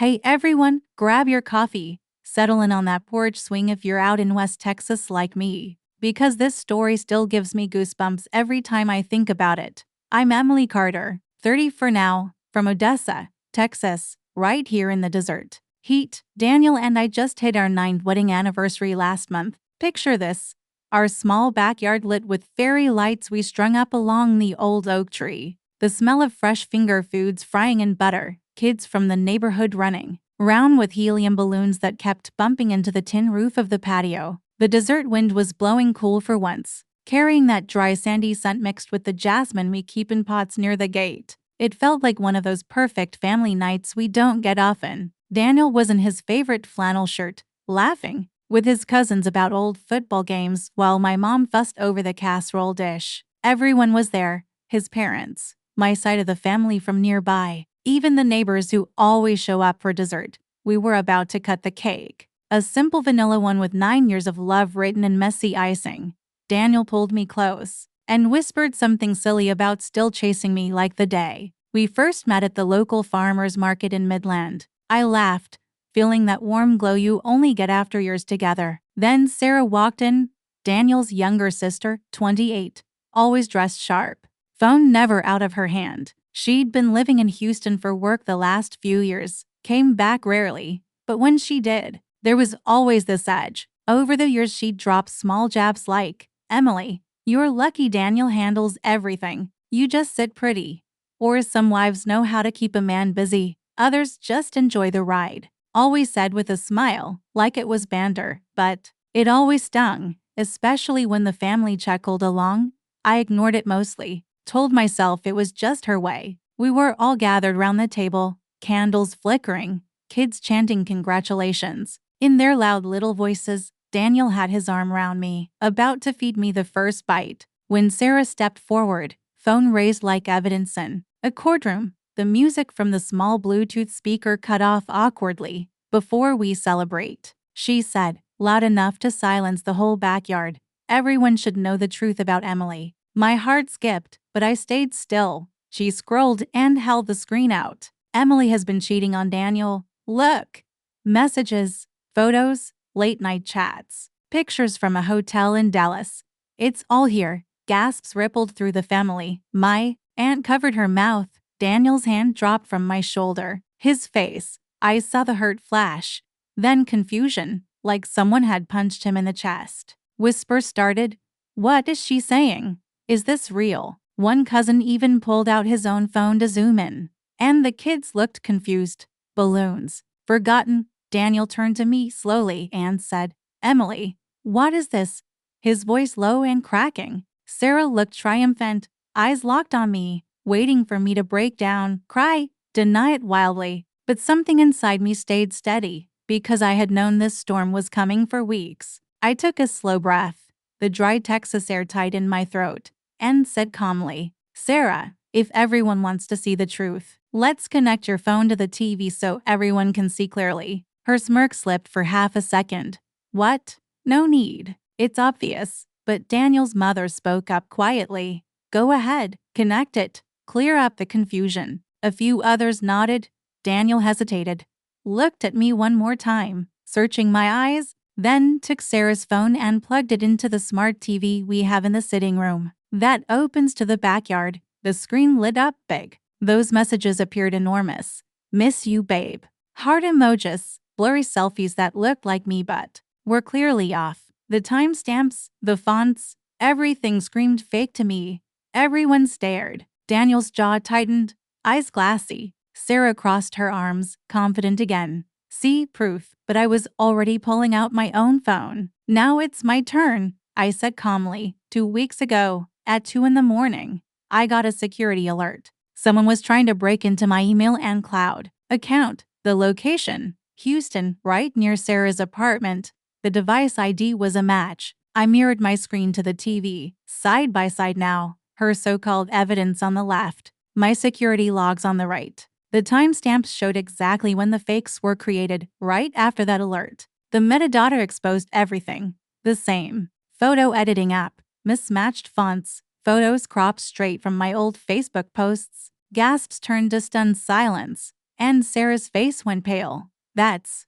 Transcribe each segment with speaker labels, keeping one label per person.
Speaker 1: Hey everyone, grab your coffee. Settle in on that porch swing if you're out in West Texas like me, because this story still gives me goosebumps every time I think about it. I'm Emily Carter, 30 for now, from Odessa, Texas, right here in the desert heat. Daniel and I just hit our 9th wedding anniversary last month. Picture this. Our small backyard lit with fairy lights we strung up along the old oak tree. The smell of fresh finger foods frying in butter, kids from the neighborhood running around with helium balloons that kept bumping into the tin roof of the patio. The desert wind was blowing cool for once, carrying that dry sandy scent mixed with the jasmine we keep in pots near the gate. It felt like one of those perfect family nights we don't get often. Daniel was in his favorite flannel shirt, laughing with his cousins about old football games while my mom fussed over the casserole dish. Everyone was there, his parents, my side of the family from nearby, even the neighbors who always show up for dessert. We were about to cut the cake, a simple vanilla one with 9 years of love written in messy icing. Daniel pulled me close and whispered something silly about still chasing me like the day we first met at the local farmer's market in Midland. I laughed, feeling that warm glow you only get after years together. Then Sarah walked in, Daniel's younger sister, 28, always dressed sharp, phone never out of her hand. She'd been living in Houston for work the last few years, came back rarely, but when she did, there was always this edge. Over the years she'd drop small jabs like, "Emily, you're lucky Daniel handles everything. You just sit pretty." Or some wives know how to keep a man busy, others just enjoy the ride. Always said with a smile, like it was banter, but it always stung, especially when the family chuckled along. I ignored it mostly, told myself it was just her way. We were all gathered round the table, candles flickering, kids chanting congratulations. In their loud little voices, Daniel had his arm round me, about to feed me the first bite. When Sarah stepped forward, phone raised like evidence in a courtroom, the music from the small Bluetooth speaker cut off awkwardly. "Before we celebrate," she said, loud enough to silence the whole backyard, "everyone should know the truth about Emily." My heart skipped, but I stayed still. She scrolled and held the screen out. "Emily has been cheating on Daniel. Look." Messages, photos, late-night chats, pictures from a hotel in Dallas. "It's all here." Gasps rippled through the family. My aunt covered her mouth. Daniel's hand dropped from my shoulder. His face. I saw the hurt flash. Then confusion, like someone had punched him in the chest. Whispers started. "What is she saying? Is this real?" One cousin even pulled out his own phone to zoom in. And the kids looked confused. "Balloons. Forgotten." Daniel turned to me slowly and said, "Emily, what is this?" His voice low and cracking. Sarah looked triumphant, eyes locked on me, waiting for me to break down, cry, deny it wildly. But something inside me stayed steady, because I had known this storm was coming for weeks. I took a slow breath, the dry Texas air tight in my throat, and said calmly, "Sarah, if everyone wants to see the truth, let's connect your phone to the TV so everyone can see clearly." Her smirk slipped for half a second. "What? No need. It's obvious." But Daniel's mother spoke up quietly. "Go ahead, connect it. Clear up the confusion." A few others nodded. Daniel hesitated, looked at me one more time, searching my eyes, then took Sarah's phone and plugged it into the smart TV we have in the sitting room. That opens to the backyard. The screen lit up big. Those messages appeared enormous. "Miss you, babe." Heart emojis, blurry selfies that looked like me but were clearly off. The timestamps, the fonts, everything screamed fake to me. Everyone stared. Daniel's jaw tightened, eyes glassy. Sarah crossed her arms, confident again. "See, proof." But I was already pulling out my own phone. "Now it's my turn," I said calmly. 2 weeks ago, at 2 in the morning, I got a security alert. Someone was trying to break into my email and cloud account. The location, Houston, right near Sarah's apartment. The device ID was a match. I mirrored my screen to the TV, side by side now, her so-called evidence on the left, my security logs on the right. The timestamps showed exactly when the fakes were created, right after that alert. The metadata exposed everything. The same. Photo editing app, mismatched fonts, photos cropped straight from my old Facebook posts. Gasps turned to stunned silence. and Sarah's face went pale. That's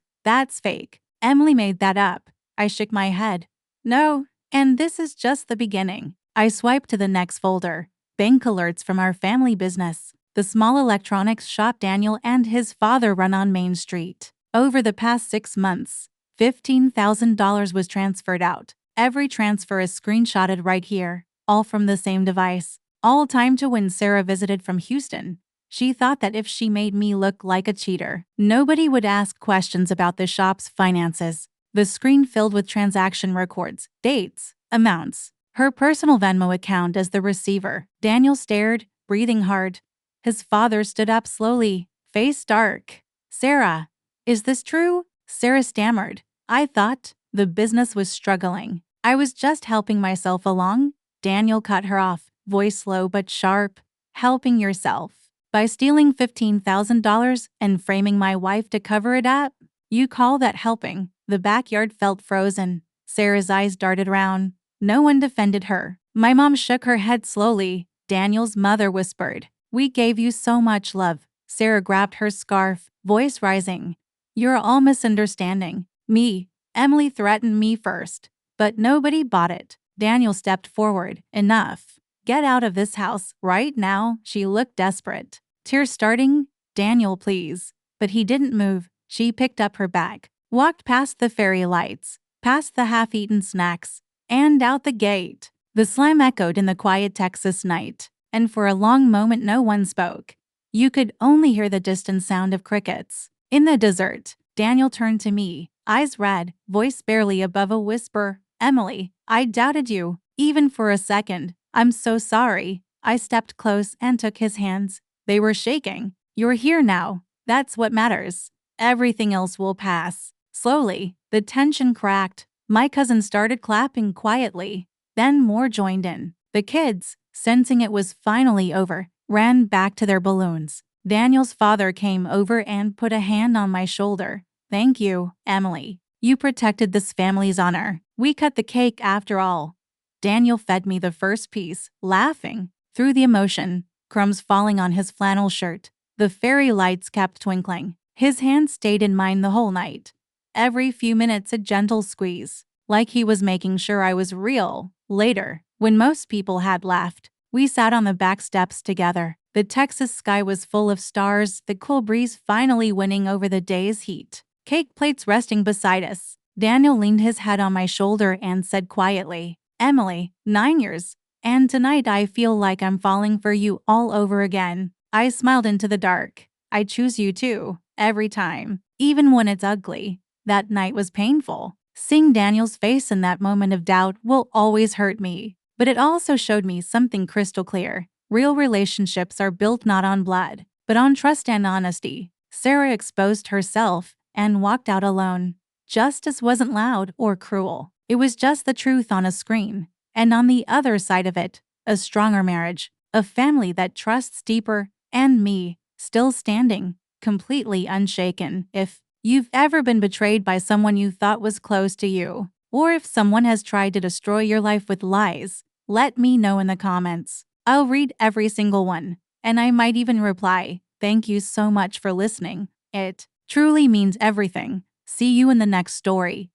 Speaker 1: fake. Emily made that up. I shook my head. No, and this is just the beginning. I swiped to the next folder. Bank alerts from our family business. The small electronics shop Daniel and his father run on Main Street. Over the past 6 months, $15,000 was transferred out. Every transfer is screenshotted right here, all from the same device. All timed to when Sarah visited from Houston. She thought that if she made me look like a cheater, nobody would ask questions about the shop's finances. The screen filled with transaction records, dates, amounts. Her personal Venmo account as the receiver. Daniel stared, breathing hard. His father stood up slowly, face dark. Sarah, is this true? Sarah stammered. I thought the business was struggling. I was just helping myself along. Daniel cut her off, voice low but sharp. Helping yourself. By stealing $15,000 and framing my wife to cover it up? You call that helping? The backyard felt frozen. Sarah's eyes darted around. No one defended her. My mom shook her head slowly. Daniel's mother whispered, "We gave you so much love." Sarah grabbed her scarf, voice rising. "You're all misunderstanding me. Emily threatened me first, but nobody bought it." Daniel stepped forward. Enough. Get out of this house right now. She looked desperate. Tears starting. Daniel, please. But he didn't move. She picked up her bag, walked past the fairy lights, past the half-eaten snacks, and out the gate. The slam echoed in the quiet Texas night, and for a long moment no one spoke. You could only hear the distant sound of crickets. In the desert, Daniel turned to me, eyes red, voice barely above a whisper. Emily, I doubted you, even for a second. I'm so sorry. I stepped close and took his hands. They were shaking. You're here now. That's what matters. Everything else will pass. Slowly, the tension cracked. My cousin started clapping quietly. Then more joined in. The kids, sensing it was finally over, ran back to their balloons. Daniel's father came over and put a hand on my shoulder. Thank you, Emily. You protected this family's honor. We cut the cake after all. Daniel fed me the first piece, laughing through the emotion, crumbs falling on his flannel shirt. The fairy lights kept twinkling. His hand stayed in mine the whole night. Every few minutes a gentle squeeze, like he was making sure I was real. Later, when most people had left, we sat on the back steps together. The Texas sky was full of stars, the cool breeze finally winning over the day's heat. Cake plates resting beside us. Daniel leaned his head on my shoulder and said quietly, Emily, 9 years, and tonight I feel like I'm falling for you all over again. I smiled into the dark. I choose you too, every time, even when it's ugly. That night was painful. Seeing Daniel's face in that moment of doubt will always hurt me. But it also showed me something crystal clear. Real relationships are built not on blood, but on trust and honesty. Sarah exposed herself and walked out alone. Justice wasn't loud or cruel. It was just the truth on a screen. And on the other side of it, a stronger marriage, a family that trusts deeper, and me, still standing, completely unshaken. If you've ever been betrayed by someone you thought was close to you, or if someone has tried to destroy your life with lies, let me know in the comments. I'll read every single one, and I might even reply, "Thank you so much for listening. It truly means everything." See you in the next story.